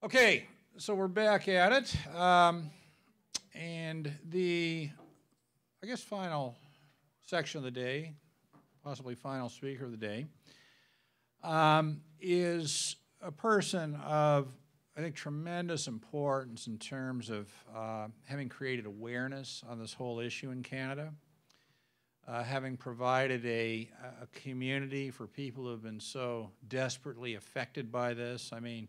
Okay, so we're back at it. And the, I guess, final section of the day, possibly final speaker of the day, is a person of, I think, tremendous importance in terms of having created awareness on this whole issue in Canada, having provided a community for people who have been so desperately affected by this. I mean,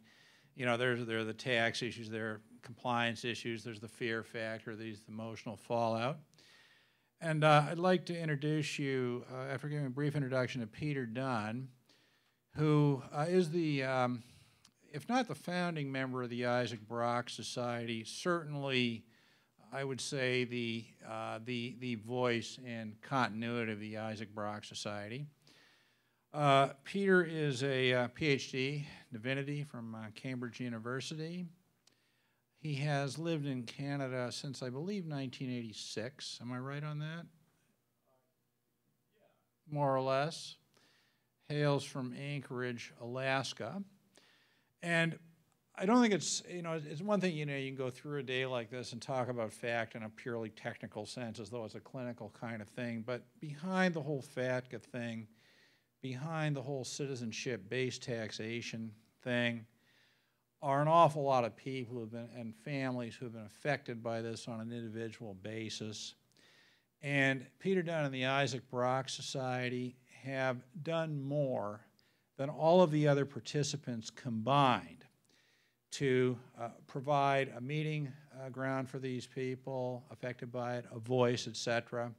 you know, there are the tax issues, there are compliance issues, there's the fear factor, there's the emotional fallout. And I'd like to introduce you, after giving a brief introduction, to Peter Dunn, who is the, if not the founding member of the Isaac Brock Society, certainly I would say the voice and continuity of the Isaac Brock Society. Peter is a Ph.D. Divinity from Cambridge University. He has lived in Canada since, I believe, 1986. Am I right on that? Yeah. More or less. Hails from Anchorage, Alaska. And I don't think it's, you know, it's one thing, you know, you can go through a day like this and talk about fact in a purely technical sense as though it's a clinical kind of thing, but behind the whole FATCA thing, behind the whole citizenship-based taxation thing, are an awful lot of people who've been, and families who have been affected by this on an individual basis. And Peter Dunn and the Isaac Brock Society have done more than all of the other participants combined to provide a meeting ground for these people affected by it, a voice, etc.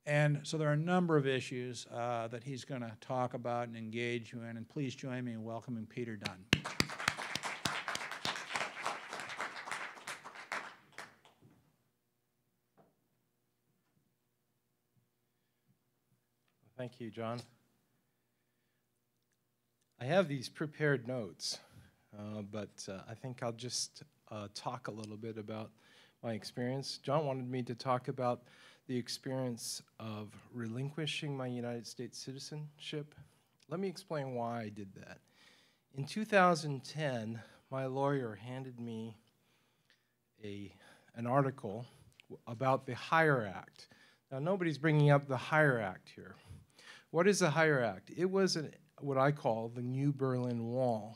And so there are a number of issues that he's going to talk about and engage you in. And please join me in welcoming Peter Dunn. Thank you, John. I have these prepared notes, but I think I'll just talk a little bit about my experience. John wanted me to talk about the experience of relinquishing my United States citizenship. Let me explain why I did that. In 2010, my lawyer handed me an article about the HIRE Act. Now, nobody's bringing up the HIRE Act here. What is the HIRE Act? It was what I call the New Berlin Wall,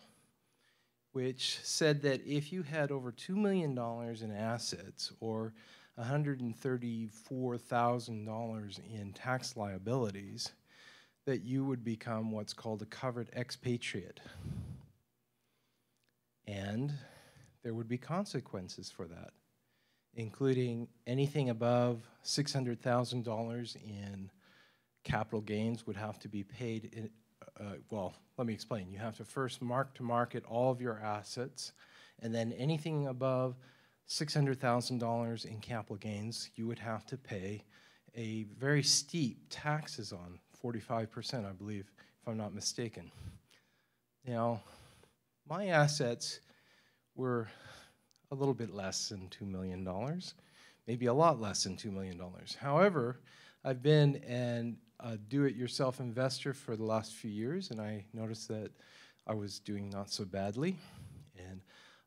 which said that if you had over $2 million in assets or $134,000 in tax liabilities, that you would become what's called a covered expatriate. And there would be consequences for that, including anything above $600,000 in capital gains would have to be paid in, well, let me explain. You have to first mark to market all of your assets, and then anything above $600,000 in capital gains, you would have to pay a very steep taxes on, 45%, I believe, if I'm not mistaken. Now, my assets were a little bit less than $2 million, maybe a lot less than $2 million. However, I've been a do-it-yourself investor for the last few years, and I noticed that I was doing not so badly. And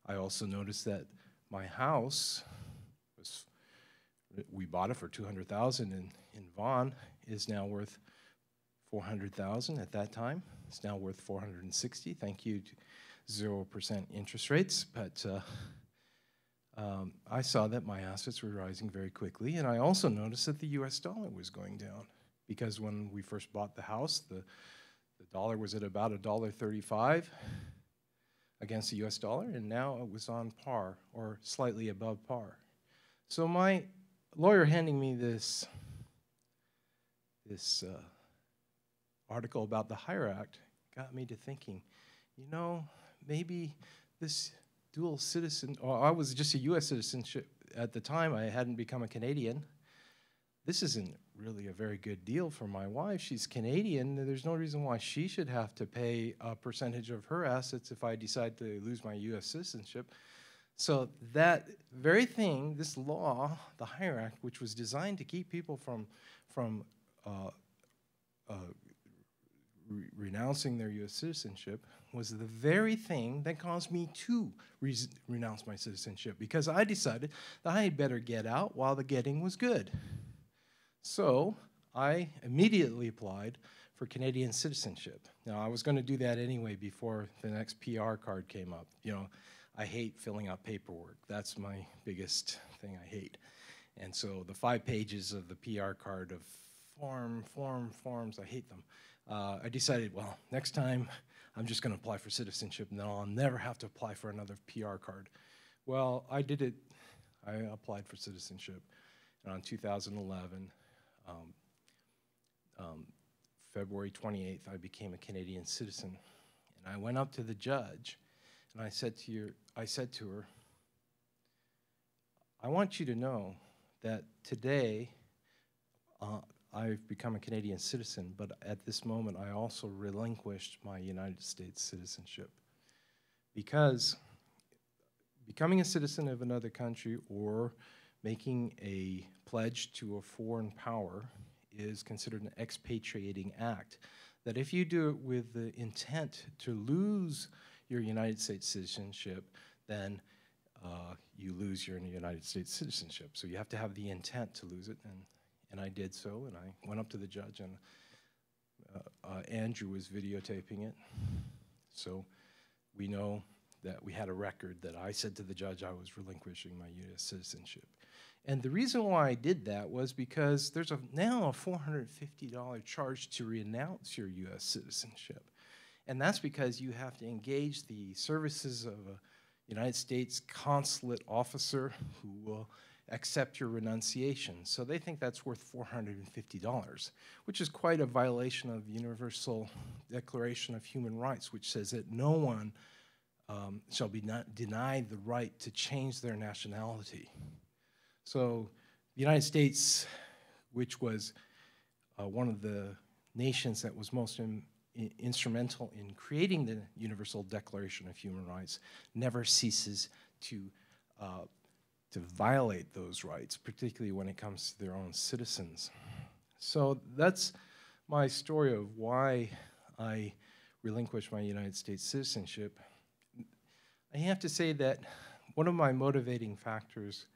I also noticed that my house was, we bought it for $200,000 in Vaughan, is now worth $400,000 at that time. It's now worth $460,000. Thank you to 0% interest rates. But I saw that my assets were rising very quickly, and I also noticed that the US dollar was going down, because when we first bought the house, the dollar was at about $1.35 against the US dollar, and now it was on par or slightly above par. So my lawyer handing me this article about the HIRE Act got me to thinking, you know, maybe this dual citizen, or I was just a US citizenship at the time, I hadn't become a Canadian. This isn't really a very good deal for my wife. She's Canadian. There's no reason why she should have to pay a percentage of her assets if I decide to lose my US citizenship. So that very thing, this law, the HIRE Act, which was designed to keep people from renouncing their US citizenship, was the very thing that caused me to renounce my citizenship, because I decided that I had better get out while the getting was good. So I immediately applied for Canadian citizenship. Now, I was going to do that anyway before the next PR card came up. You know, I hate filling out paperwork. That's my biggest thing I hate. And so the 5 pages of the PR card of forms, I hate them. I decided, well, next time I'm just going to apply for citizenship, and then I'll never have to apply for another PR card. Well, I did it. I applied for citizenship. And on 2011, February 28th, I became a Canadian citizen. And I went up to the judge, and I said to her, I want you to know that today I've become a Canadian citizen, but at this moment I also relinquished my United States citizenship. Because becoming a citizen of another country or making a pledge to a foreign power is considered an expatriating act. That if you do it with the intent to lose your United States citizenship, then you lose your United States citizenship. So you have to have the intent to lose it, and I did so, and I went up to the judge, and Andrew was videotaping it. So we know that we had a record that I said to the judge I was relinquishing my U.S. citizenship. And the reason why I did that was because there's now a $450 charge to renounce your U.S. citizenship. And that's because you have to engage the services of a United States consulate officer who will accept your renunciation. So they think that's worth $450, which is quite a violation of the Universal Declaration of Human Rights, which says that no one shall be denied the right to change their nationality. So the United States, which was one of the nations that was most instrumental in creating the Universal Declaration of Human Rights, never ceases to violate those rights, particularly when it comes to their own citizens. So that's my story of why I relinquished my United States citizenship. I have to say that one of my motivating factors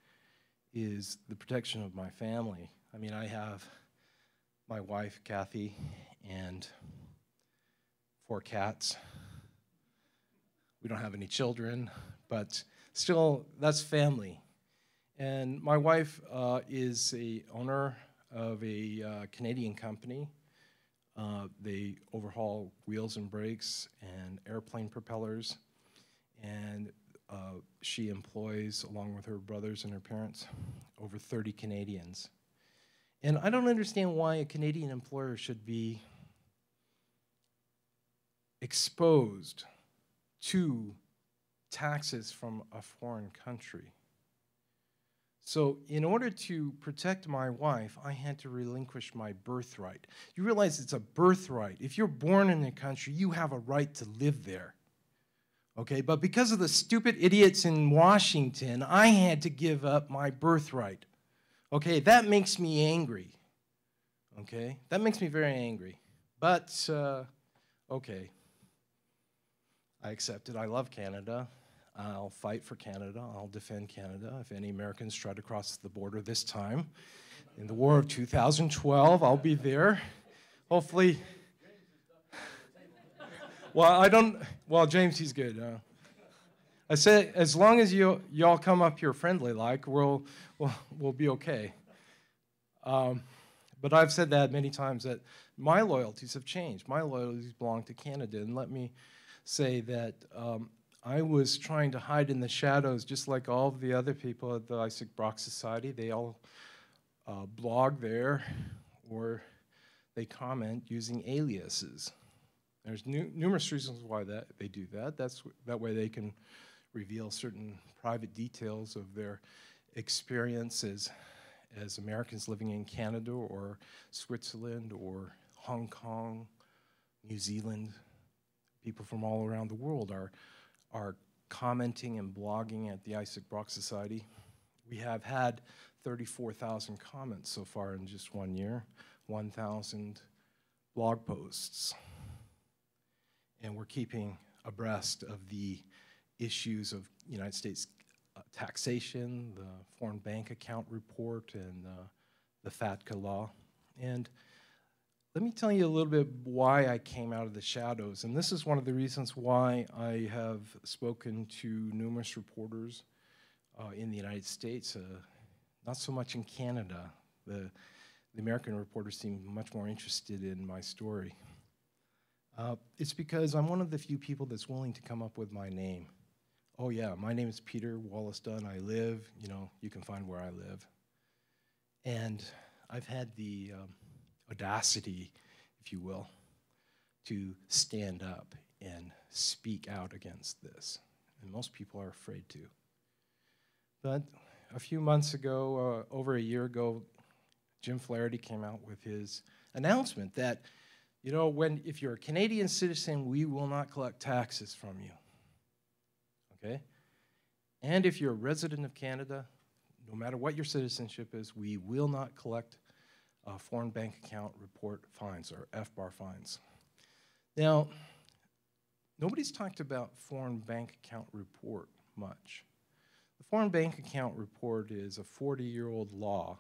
is the protection of my family. I mean, I have my wife, Kathy, and 4 cats. We don't have any children, but still, that's family. And my wife is the owner of a Canadian company. They overhaul wheels and brakes and airplane propellers. And she employs, along with her brothers and her parents, over 30 Canadians. And I don't understand why a Canadian employer should be exposed to taxes from a foreign country. So in order to protect my wife, I had to relinquish my birthright. You realize it's a birthright. If you're born in a country, you have a right to live there. Okay, but because of the stupid idiots in Washington, I had to give up my birthright. Okay, that makes me angry. Okay, that makes me very angry. But, okay, I accept it. I love Canada. I'll fight for Canada. I'll defend Canada. If any Americans try to cross the border this time, in the war of 2012, I'll be there. Hopefully. Well, James, he's good. I said, as long as y'all come up here friendly like, we'll be okay. But I've said that many times, that my loyalties have changed. My loyalties belong to Canada. And let me say that I was trying to hide in the shadows, just like all of the other people at the Isaac Brock Society. They all blog there, or they comment using aliases. There's numerous reasons why they do that. That way they can reveal certain private details of their experiences as Americans living in Canada or Switzerland or Hong Kong, New Zealand. People from all around the world are commenting and blogging at the Isaac Brock Society. We have had 34,000 comments so far in just 1 year, 1,000 blog posts. And we're keeping abreast of the issues of United States taxation, the foreign bank account report, and the FATCA law. And let me tell you a little bit why I came out of the shadows. And this is one of the reasons why I have spoken to numerous reporters in the United States, not so much in Canada. The American reporters seem much more interested in my story. It's because I'm one of the few people that's willing to come up with my name. Oh yeah, my name is Peter Wallace Dunn. I live, you can find where I live. And I've had the audacity, if you will, to stand up and speak out against this. And most people are afraid to. But a few months ago, over a year ago, Jim Flaherty came out with his announcement that, if you're a Canadian citizen, we will not collect taxes from you. Okay? And if you're a resident of Canada, no matter what your citizenship is, we will not collect foreign bank account report fines, or FBAR fines. Now, nobody's talked about foreign bank account report much. The foreign bank account report is a 40-year-old law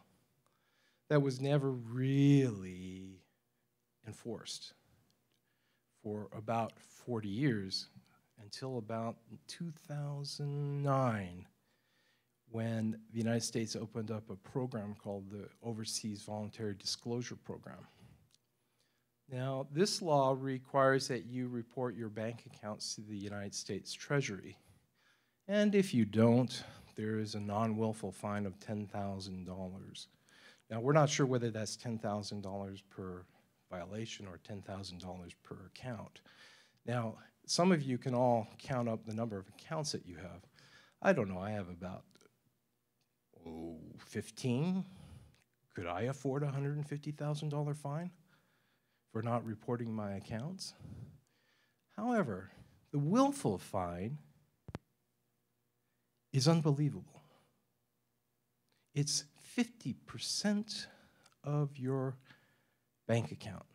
that was never really enforced for about 40 years until about 2009, when the United States opened up a program called the Overseas Voluntary Disclosure Program. Now, this law requires that you report your bank accounts to the United States Treasury. And if you don't, there is a non-willful fine of $10,000. Now, we're not sure whether that's $10,000 per violation or $10,000 per account. Now, some of you can all count up the number of accounts that you have. I don't know, I have about 15. Could I afford a $150,000 fine for not reporting my accounts? However, the willful fine is unbelievable. It's 50% of your bank account.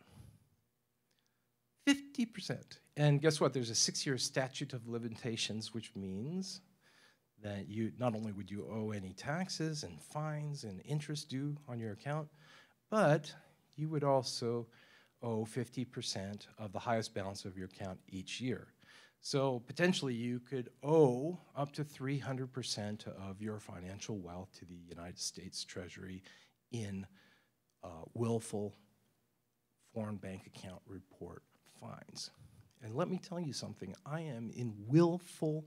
50%. And guess what? There's a 6-year statute of limitations, which means that you not only would you owe any taxes and fines and interest due on your account, but you would also owe 50% of the highest balance of your account each year. So potentially you could owe up to 300% of your financial wealth to the United States Treasury in willful foreign bank account report fines. And let me tell you something, I am in willful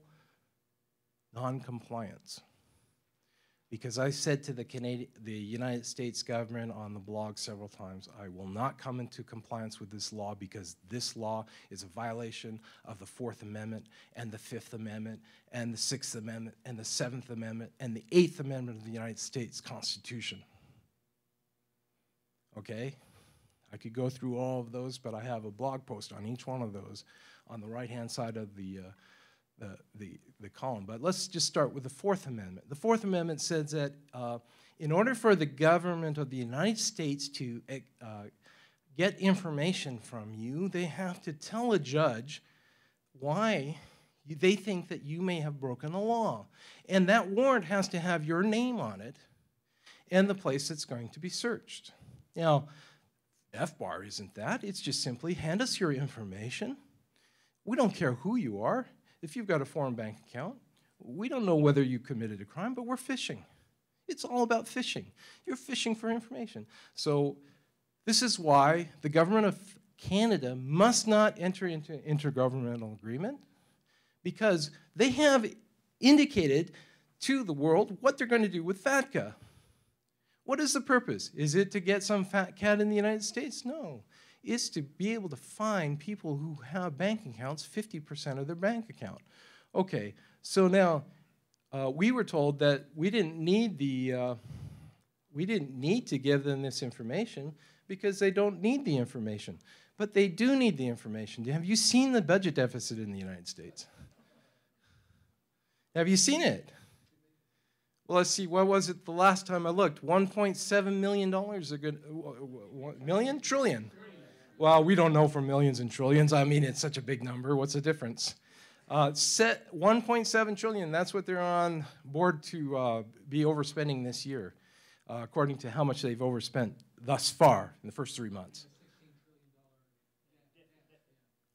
non-compliance, because I said to the United States government on the blog several times, I will not come into compliance with this law because this law is a violation of the 4th Amendment and the 5th Amendment and the 6th Amendment and the 7th Amendment and the 8th Amendment of the United States Constitution. Okay? I could go through all of those, but I have a blog post on each one of those on the right-hand side of the column. But let's just start with the 4th Amendment. The 4th Amendment says that in order for the government of the United States to get information from you, they have to tell a judge why they think that you may have broken the law. And that warrant has to have your name on it and the place that's going to be searched. Now, FBAR isn't that. It's just simply hand us your information. We don't care who you are. If you've got a foreign bank account, we don't know whether you committed a crime, but we're fishing. It's all about fishing. You're fishing for information. So this is why the government of Canada must not enter into intergovernmental agreement, because they have indicated to the world what they're going to do with FATCA. What is the purpose? Is it to get some fat cat in the United States? No. It's to be able to find people who have bank accounts 50% of their bank account. Okay, so now we were told that we didn't need to give them this information because they don't need the information. But they do need the information. Have you seen the budget deficit in the United States? Have you seen it? Well, let's see, what was it the last time I looked? $1.7 million, million? Trillion. Well, we don't know for millions and trillions. I mean, it's such a big number. What's the difference? Set 1.7 trillion, that's what they're on board to be overspending this year, according to how much they've overspent thus far in the first 3 months.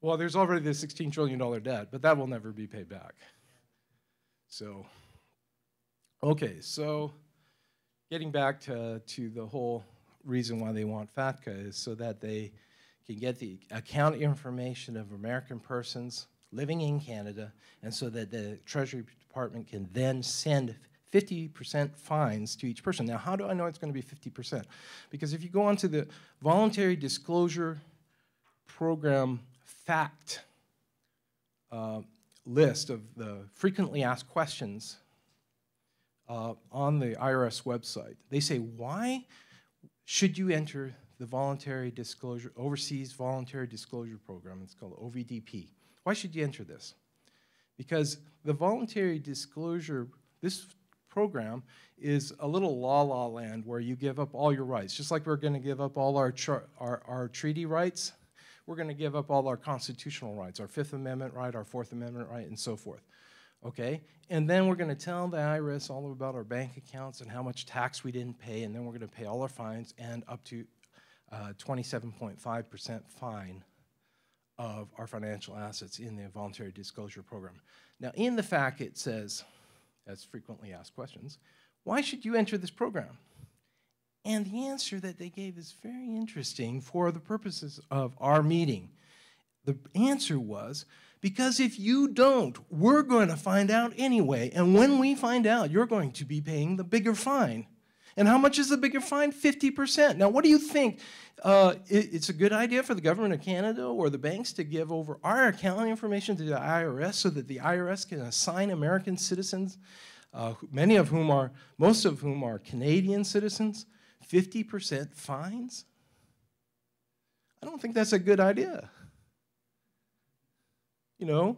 Well, there's already the $16 trillion debt, but that will never be paid back. So, okay, so getting back to the whole reason why they want FATCA is so that they can get the account information of American persons living in Canada, and so that the Treasury Department can then send 50% fines to each person. Now, how do I know it's going to be 50%? Because if you go onto the Voluntary Disclosure Program fact list of the frequently asked questions on the IRS website, they say, why should you enter the Voluntary Disclosure, Overseas Voluntary Disclosure Program? It's called OVDP. Why should you enter this? Because the voluntary disclosure, this program is a little la-la land where you give up all your rights. Just like we're going to give up all our treaty rights, we're going to give up all our constitutional rights, our Fifth Amendment right, our Fourth Amendment right, and so forth. Okay? And then we're going to tell the IRS all about our bank accounts and how much tax we didn't pay, and then we're going to pay all our fines and up to 27.5% fine of our financial assets in the voluntary disclosure program. Now, in the FAQ, it says, as frequently asked questions, why should you enter this program? And the answer that they gave is very interesting for the purposes of our meeting. The answer was, because if you don't, we're going to find out anyway, and when we find out, you're going to be paying the bigger fine. And how much is the bigger fine? 50%. Now, what do you think? It's a good idea for the government of Canada or the banks to give over our accounting information to the IRS so that the IRS can assign American citizens, most of whom are Canadian citizens, 50% fines? I don't think that's a good idea. You know,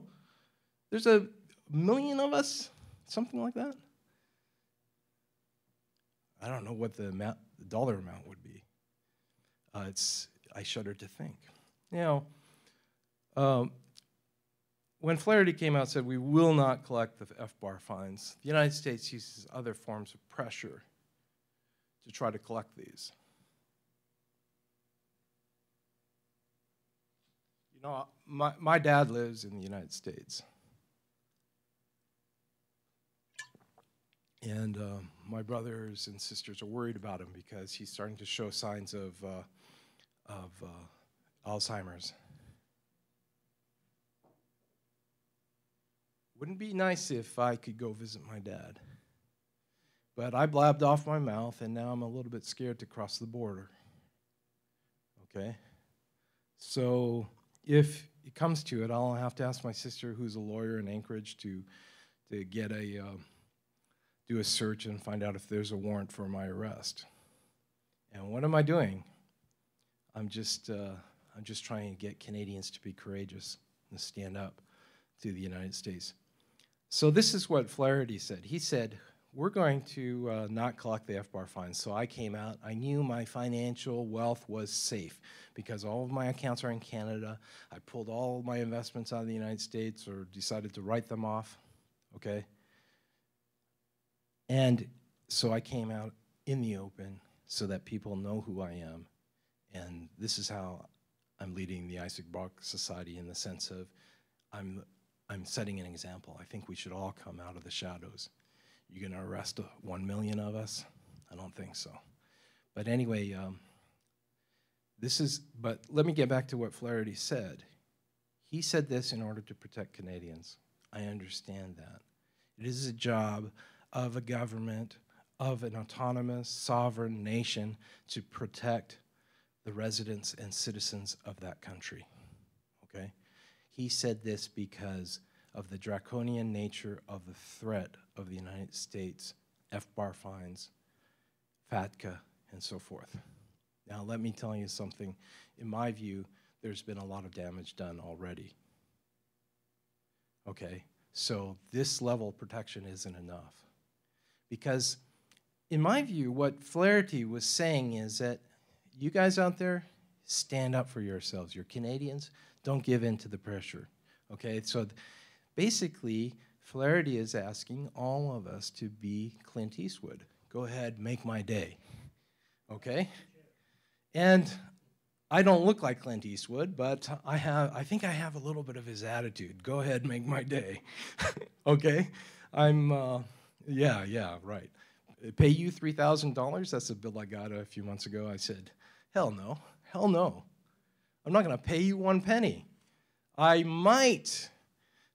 there's 1 million of us, something like that. I don't know what the dollar amount would be. I shudder to think. You know, when Flaherty came out and said we will not collect the FBAR fines, the United States uses other forms of pressure to try to collect these. You know, my dad lives in the United States. And my brothers and sisters are worried about him because he's starting to show signs of Alzheimer's. Wouldn't it be nice if I could go visit my dad? But I blabbed off my mouth, and now I'm a little bit scared to cross the border. Okay? So if it comes to it, I'll have to ask my sister, who's a lawyer in Anchorage, to get do a search and find out if there's a warrant for my arrest. And what am I doing? I'm just trying to get Canadians to be courageous and stand up to the United States. So this is what Flaherty said. He said, we're going to not collect the FBAR fines. So I came out. I knew my financial wealth was safe because all of my accounts are in Canada. I pulled all of my investments out of the United States or decided to write them off, okay? And so I came out in the open so that people know who I am. And this is how I'm leading the Isaac Brock Society in the sense of I'm setting an example. I think we should all come out of the shadows. You're going to arrest 1 million of us? I don't think so. But anyway, but let me get back to what Flaherty said. He said this in order to protect Canadians. I understand that. It is a job of a government, of an autonomous, sovereign nation to protect the residents and citizens of that country, okay? He said this because of the draconian nature of the threat of the United States, FBAR fines, FATCA, and so forth. Now, let me tell you something. In my view, there's been a lot of damage done already, okay? So this level of protection isn't enough. Because in my view, what Flaherty was saying is that you guys out there, stand up for yourselves. You're Canadians, don't give in to the pressure, okay? So Basically, Flaherty is asking all of us to be Clint Eastwood. Go ahead, make my day, okay? And I don't look like Clint Eastwood, but I think I have a little bit of his attitude. Go ahead, make my day, okay? Yeah, right. Pay you $3,000? That's a bill I got a few months ago. I said, hell no, hell no. I'm not gonna pay you one penny. I might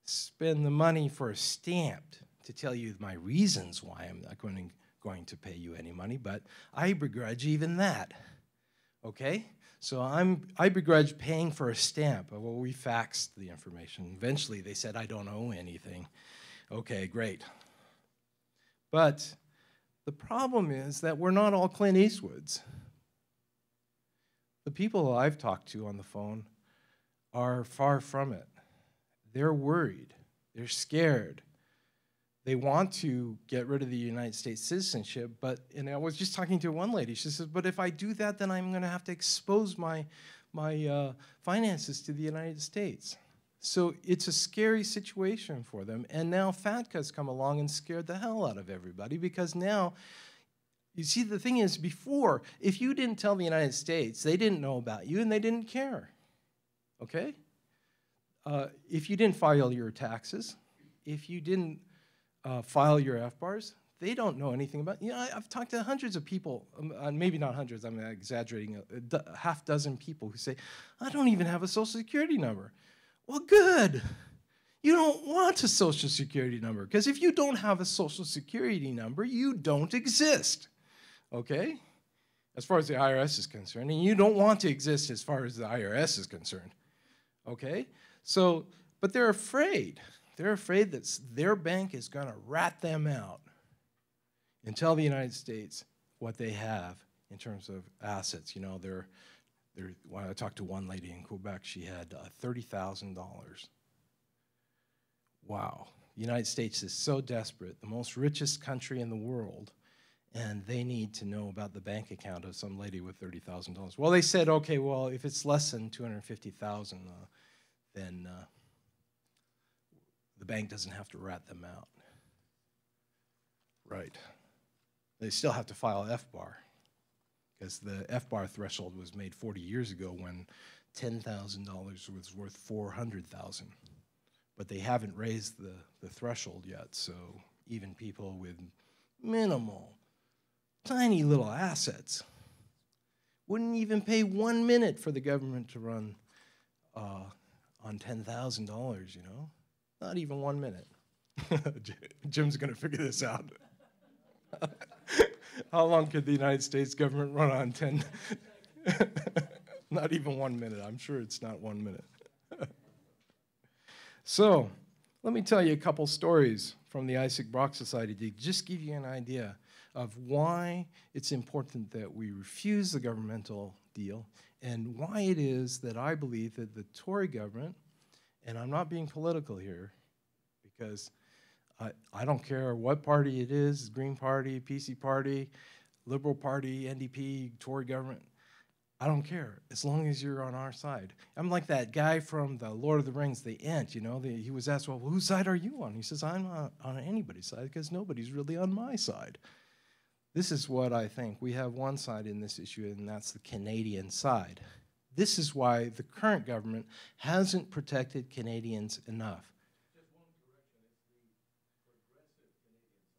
spend the money for a stamp to tell you my reasons why I'm not going to pay you any money, but I begrudge even that, okay? So I begrudge paying for a stamp. Well, we faxed the information. Eventually, they said I don't owe anything. Okay, great. But the problem is that we're not all Clint Eastwoods. The people I've talked to on the phone are far from it. They're worried. They're scared. They want to get rid of the United States citizenship, and I was just talking to one lady. She says, but if I do that, then I'm going to have to expose my finances to the United States. So it's a scary situation for them. And now FATCA's come along and scared the hell out of everybody, because now, you see, the thing is, before, if you didn't tell the United States, they didn't know about you and they didn't care, okay? If you didn't file your taxes, if you didn't file your FBARs, they don't know anything about you. I've talked to hundreds of people, maybe not hundreds, I'm exaggerating, a half dozen people who say, I don't even have a Social Security number. Well, good. You don't want a Social Security number, because if you don't have a Social Security number, you don't exist, okay? As far as the IRS is concerned, and you don't want to exist as far as the IRS is concerned, okay? So, but they're afraid. They're afraid that their bank is going to rat them out and tell the United States what they have in terms of assets. You know, when I talked to one lady in Quebec, she had $30,000. Wow. The United States is so desperate, the most richest country in the world, and they need to know about the bank account of some lady with $30,000. Well, they said, okay, well, if it's less than $250,000, then the bank doesn't have to rat them out. Right. They still have to file FBAR, because the FBAR threshold was made 40 years ago when $10,000 was worth $400,000. But they haven't raised the threshold yet, so even people with minimal, tiny little assets wouldn't even pay 1 minute for the government to run on $10,000, you know? Not even 1 minute. Jim's gonna figure this out. How long could the United States government run on 10? Not even 1 minute. I'm sure it's not 1 minute. So, let me tell you a couple stories from the Isaac Brock Society to just give you an idea of why it's important that we refuse the governmental deal, and why it is that I believe that the Tory government, and I'm not being political here, because I don't care what party it is, Green Party, PC Party, Liberal Party, NDP, Tory government, I don't care, as long as you're on our side. I'm like that guy from the Lord of the Rings, the Ent, you know, he was asked, well, whose side are you on? He says, I'm not on anybody's side, because nobody's really on my side. This is what I think. We have one side in this issue, and that's the Canadian side. This is why the current government hasn't protected Canadians enough. Just one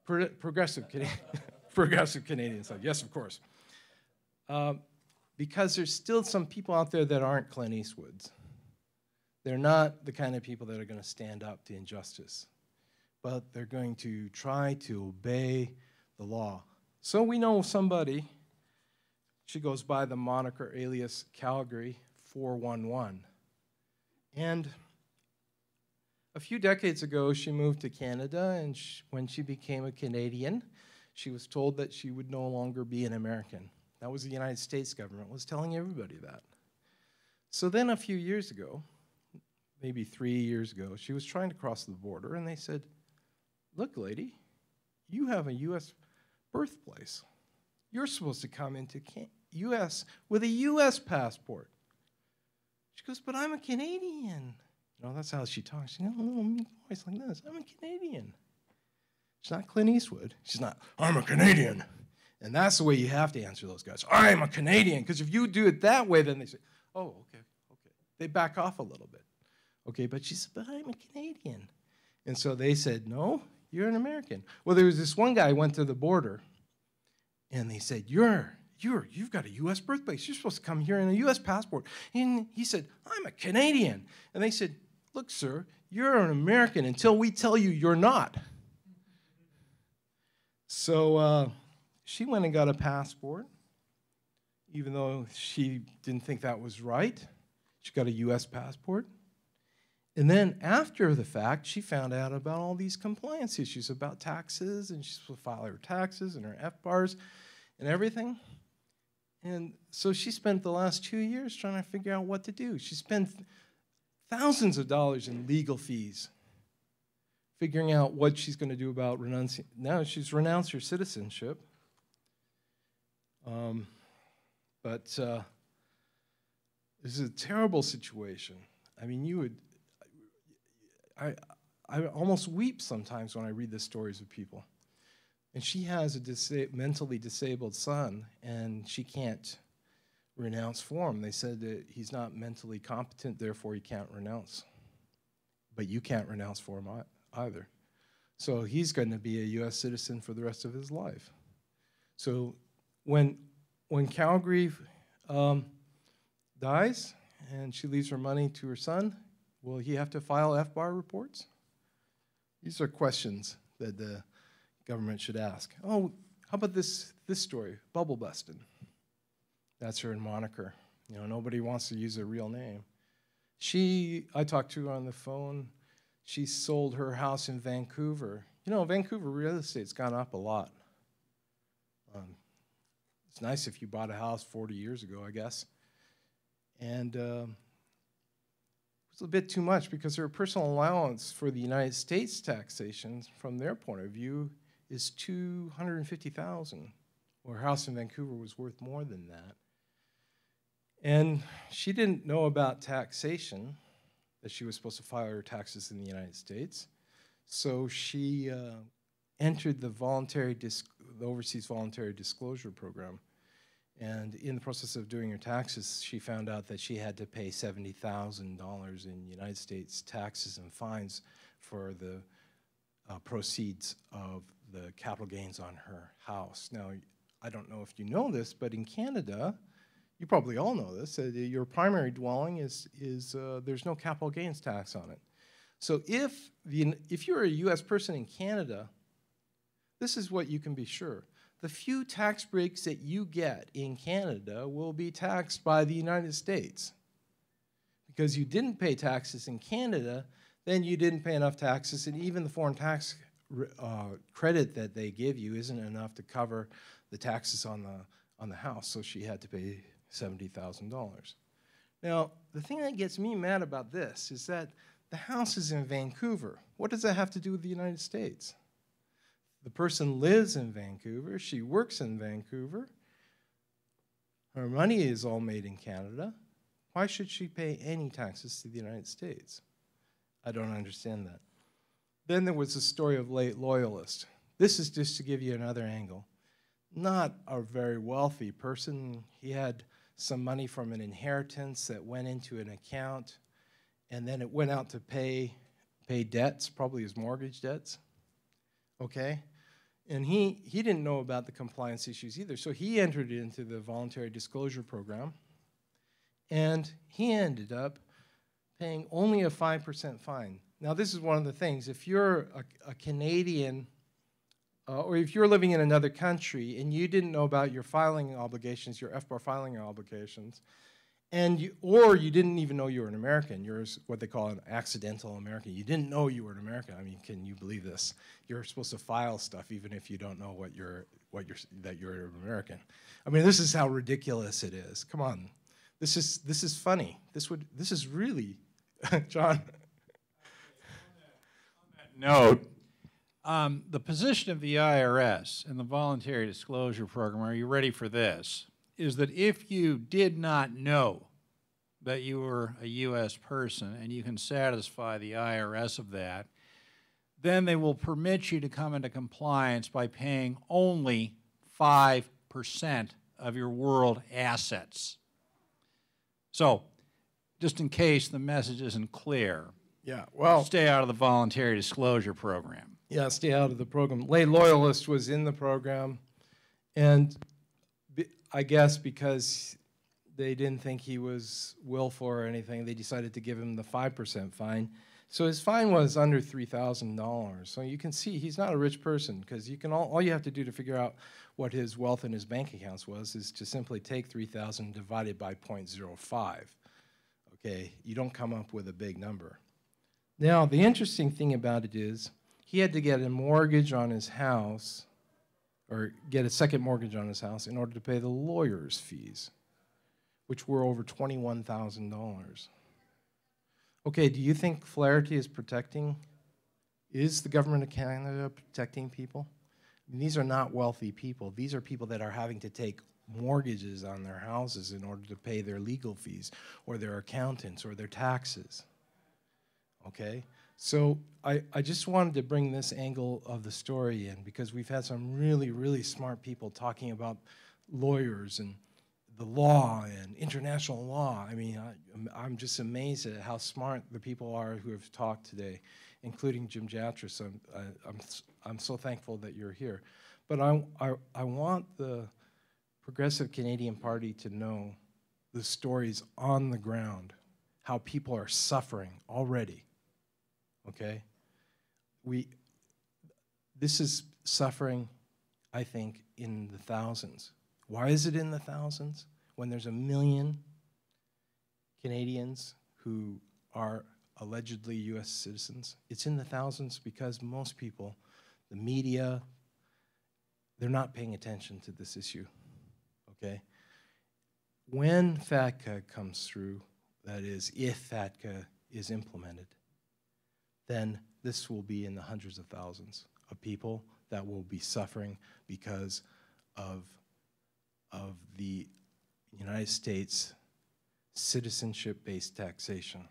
correction, it's the progressive Canadian side. Progressive Canadian side, yes, of course. Because there's still some people out there that aren't Clint Eastwoods. They're not the kind of people that are going to stand up to injustice, but they're going to try to obey the law. So we know somebody, she goes by the moniker alias Calgary 411. And a few decades ago, she moved to Canada, and when she became a Canadian, she was told that she would no longer be an American. That was the United States government was telling everybody that. So then a few years ago, maybe 3 years ago, she was trying to cross the border, and they said, look, lady, you have a U.S. birthplace. You're supposed to come into U.S. with a U.S. passport. She goes, but I'm a Canadian. You know, that's how she talks. She got a little meek voice like this. I'm a Canadian. She's not Clint Eastwood. She's not, I'm a Canadian. And that's the way you have to answer those guys. I'm a Canadian. Because if you do it that way, then they say, oh, okay. They back off a little bit. Okay, but she said, but I'm a Canadian. And so they said, no, you're an American. Well, there was this one guy who went to the border, and they said, you've got a U.S. birthplace. You're supposed to come here in a U.S. passport. And he said, I'm a Canadian. And they said, look, sir, you're an American until we tell you you're not. So she went and got a passport, even though she didn't think that was right. She got a U.S. passport. And then after the fact, she found out about all these compliance issues about taxes, and she's supposed to file her taxes and her FBARs and everything. And so she spent the last 2 years trying to figure out what to do. She spent thousands of dollars in legal fees figuring out what she's going to do about renouncing. Now she's renounced her citizenship. But this is a terrible situation. I mean, you would, I almost weep sometimes when I read the stories of people. And she has a mentally disabled son, and she can't renounce for him. They said that he's not mentally competent, therefore he can't renounce. But you can't renounce for him either. So he's going to be a U.S. citizen for the rest of his life. So when Calgary dies and she leaves her money to her son, will he have to file FBAR reports? These are questions that the government should ask. Oh, how about this story, bubble busting? That's her moniker. You know, nobody wants to use a real name. I talked to her on the phone. She sold her house in Vancouver. You know, Vancouver real estate's gone up a lot. It's nice if you bought a house 40 years ago, I guess. And it was a bit too much because her personal allowance for the United States taxation, from their point of view, is $250,000. Well, her house in Vancouver was worth more than that. And she didn't know about taxation, that she was supposed to file her taxes in the United States. So she entered the Overseas Voluntary Disclosure Program. And in the process of doing her taxes, she found out that she had to pay $70,000 in United States taxes and fines for the proceeds of the capital gains on her house. Now, I don't know if you know this, but in Canada, you probably all know this, your primary dwelling there's no capital gains tax on it. So if you're a U.S. person in Canada, this is what you can be sure. The few tax breaks that you get in Canada will be taxed by the United States. Because you didn't pay taxes in Canada, then you didn't pay enough taxes, and even the foreign tax credit that they give you isn't enough to cover the taxes on the house, so she had to pay $70,000. Now, the thing that gets me mad about this is that the house is in Vancouver. What does that have to do with the United States? The person lives in Vancouver, she works in Vancouver, her money is all made in Canada. Why should she pay any taxes to the United States? I don't understand that. Then there was the story of late Loyalist. This is just to give you another angle. Not a very wealthy person. He had some money from an inheritance that went into an account, and then it went out to pay debts, probably his mortgage debts. Okay? And he didn't know about the compliance issues either, so he entered into the voluntary disclosure program, and he ended up paying only a 5% fine. Now, this is one of the things. If you're a Canadian, or if you're living in another country and you didn't know about your filing obligations, your FBAR filing obligations, or you didn't even know you were an American, you're what they call an accidental American. You didn't know you were an American. I mean, can you believe this? You're supposed to file stuff even if you don't know that you're an American. I mean, this is how ridiculous it is. Come on, this is funny. This is really, John. On that note, the position of the IRS and the voluntary disclosure program, are you ready for this, is that if you did not know that you were a U.S. person and you can satisfy the IRS of that, then they will permit you to come into compliance by paying only 5% of your world assets. So, just in case the message isn't clear, Yeah, well, stay out of the voluntary disclosure program. yeah, stay out of the program. Loyalist was in the program, and I guess because they didn't think he was willful or anything, they decided to give him the 5% fine. So his fine was under $3,000. So you can see he's not a rich person, because you can all you have to do to figure out what his wealth in his bank accounts was is to simply take 3,000 divided by 0.05. Okay, you don't come up with a big number. Now, the interesting thing about it is he had to get a mortgage on his house, or get a second mortgage on his house, in order to pay the lawyer's fees, which were over $21,000. Okay, do you think Flaherty is the government of Canada protecting people? I mean, these are not wealthy people. These are people that are having to take mortgages on their houses in order to pay their legal fees, or their accountants, or their taxes. Okay? So I just wanted to bring this angle of the story in, because we've had some really, really smart people talking about lawyers and the law and international law. I mean, I'm just amazed at how smart the people are who have talked today, including Jim Jatras. I'm so thankful that you're here. But I want the Progressive Canadian Party to know the stories on the ground, how people are suffering already. Okay? This is suffering, I think, in the thousands. Why is it in the thousands when there's 1 million Canadians who are allegedly U.S. citizens? It's in the thousands because most people, the media, they're not paying attention to this issue, okay? When FATCA comes through, that is, if FATCA is implemented, then this will be in the hundreds of thousands of people that will be suffering because of the United States citizenship-based taxation.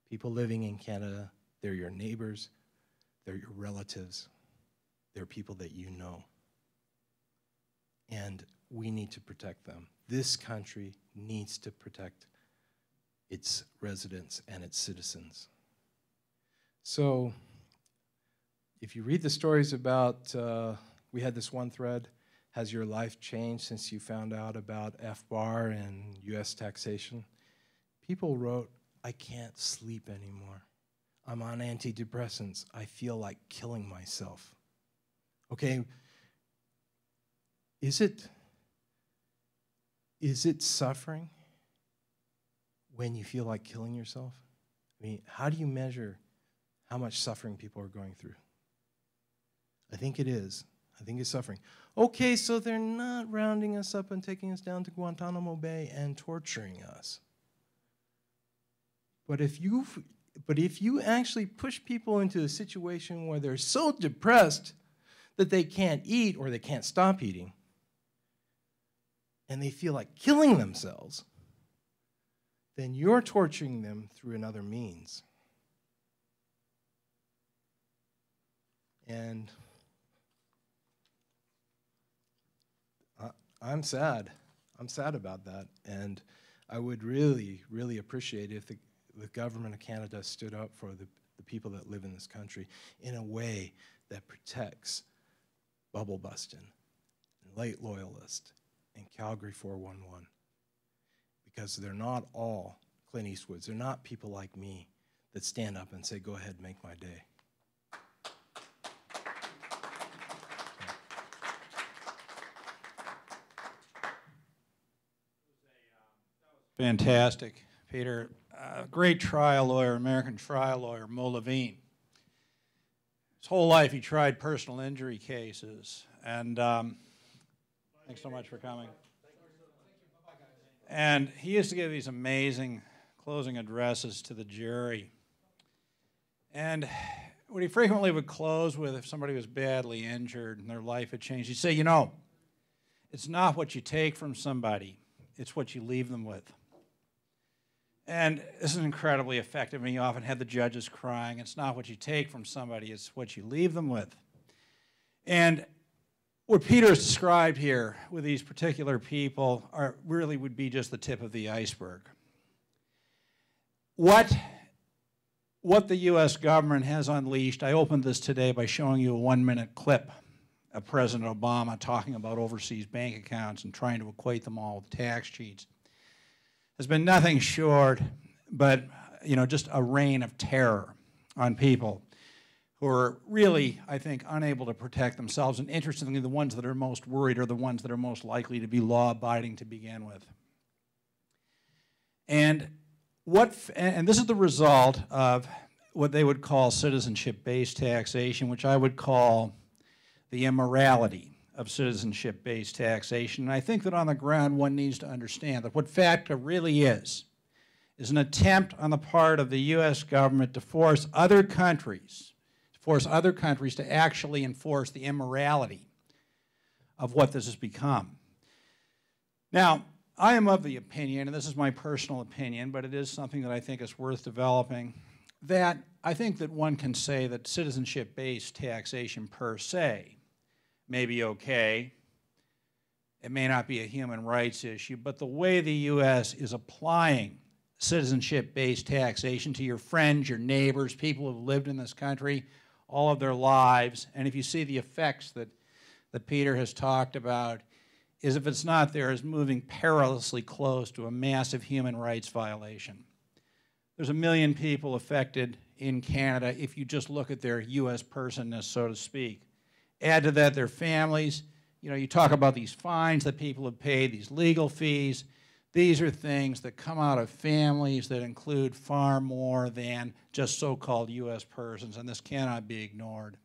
People living in Canada, they're your neighbors, they're your relatives, they're people that you know. And we need to protect them. This country needs to protect its residents and its citizens. So if you read the stories about, we had this one thread, has your life changed since you found out about FBAR and US taxation? People wrote, I can't sleep anymore. I'm on antidepressants. I feel like killing myself. Okay, is it suffering when you feel like killing yourself? I mean, how do you measure how much suffering people are going through? I think it is. I think it's suffering. Okay, so they're not rounding us up and taking us down to Guantanamo Bay and torturing us. But if you actually push people into a situation where they're so depressed that they can't eat or they can't stop eating, and they feel like killing themselves, then you're torturing them through another means. And I'm sad. I'm sad about that. And I would really, really appreciate if the government of Canada stood up for the people that live in this country in a way that protects Bubble Bustin, and Late Loyalist, and Calgary 411. Because they're not all Clint Eastwoods. They're not people like me that stand up and say, go ahead, make my day. Fantastic, Peter. Great trial lawyer, American trial lawyer, Levine. His whole life he tried personal injury cases. And thanks so much for coming. And he used to give these amazing closing addresses to the jury. And what he frequently would close with, if somebody was badly injured and their life had changed, he'd say, you know, it's not what you take from somebody, it's what you leave them with. And this is incredibly effective, and you often have the judges crying. It's not what you take from somebody, it's what you leave them with. And what Peter has described here with these particular people really would be just the tip of the iceberg. What the U.S. government has unleashed, I opened this today by showing you a 1-minute clip of President Obama talking about overseas bank accounts and trying to equate them all with tax cheats, has been nothing short but, just a reign of terror on people who are really, I think, unable to protect themselves. And interestingly, the ones that are most worried are the ones that are most likely to be law-abiding to begin with. And this is the result of what they would call citizenship-based taxation, which I would call the immorality of citizenship-based taxation. And I think that on the ground one needs to understand that what FATCA really is an attempt on the part of the U.S. government to force other countries to actually enforce the immorality of what this has become. Now, I am of the opinion, and this is my personal opinion, but it is something that I think is worth developing, that I think that one can say that citizenship-based taxation per se may be okay. It may not be a human rights issue, but the way the U.S. is applying citizenship-based taxation to your friends, your neighbors, people who have lived in this country all of their lives, and if you see the effects that Peter has talked about, is if it's not there, is moving perilously close to a massive human rights violation. There's 1 million people affected in Canada if you just look at their U.S. personness, so to speak. Add to that their families. You talk about these fines that people have paid, these legal fees. These are things that come out of families that include far more than just so-called U.S. persons, and this cannot be ignored.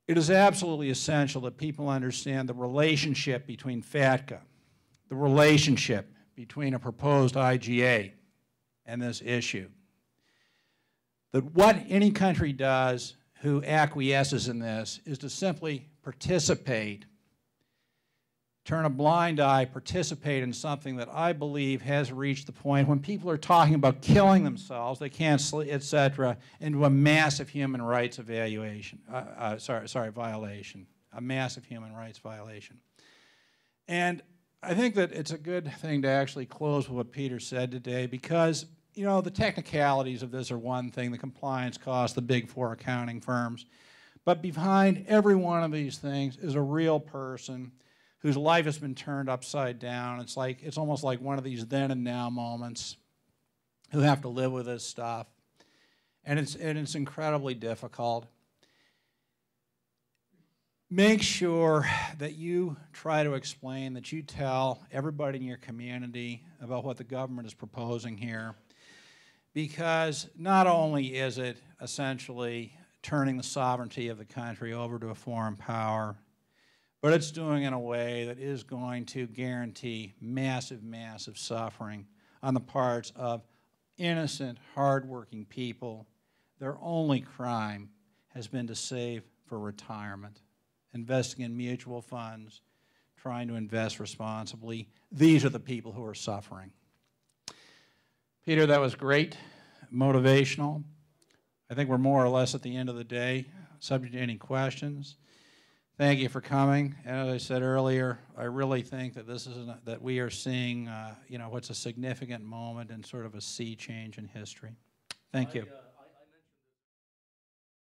It is absolutely essential that people understand the relationship between FATCA, the relationship between a proposed IGA and this issue. That what any country does who acquiesces in this is to simply participate, turn a blind eye, participate in something that I believe has reached the point when people are talking about killing themselves, they can't sleep, etc., into a massive human rights violation, a massive human rights violation. And I think that it's a good thing to actually close with what Peter said today because, the technicalities of this are one thing, the compliance costs, the big 4 accounting firms, but behind every one of these things is a real person whose life has been turned upside down. It's almost like one of these then and now moments who have to live with this stuff. And it's incredibly difficult. Make sure that you try to explain, that you tell everybody in your community about what the government is proposing here, because not only is it essentially turning the sovereignty of the country over to a foreign power, but it's doing it in a way that is going to guarantee massive, massive suffering on the parts of innocent, hardworking people. Their only crime has been to save for retirement, investing in mutual funds, trying to invest responsibly. These are the people who are suffering. Peter, that was great, motivational. I think we're more or less at the end of the day, subject to any questions. Thank you for coming. And as I said earlier, I really think that that we are seeing, what's a significant moment and sort of a sea change in history. Thank you.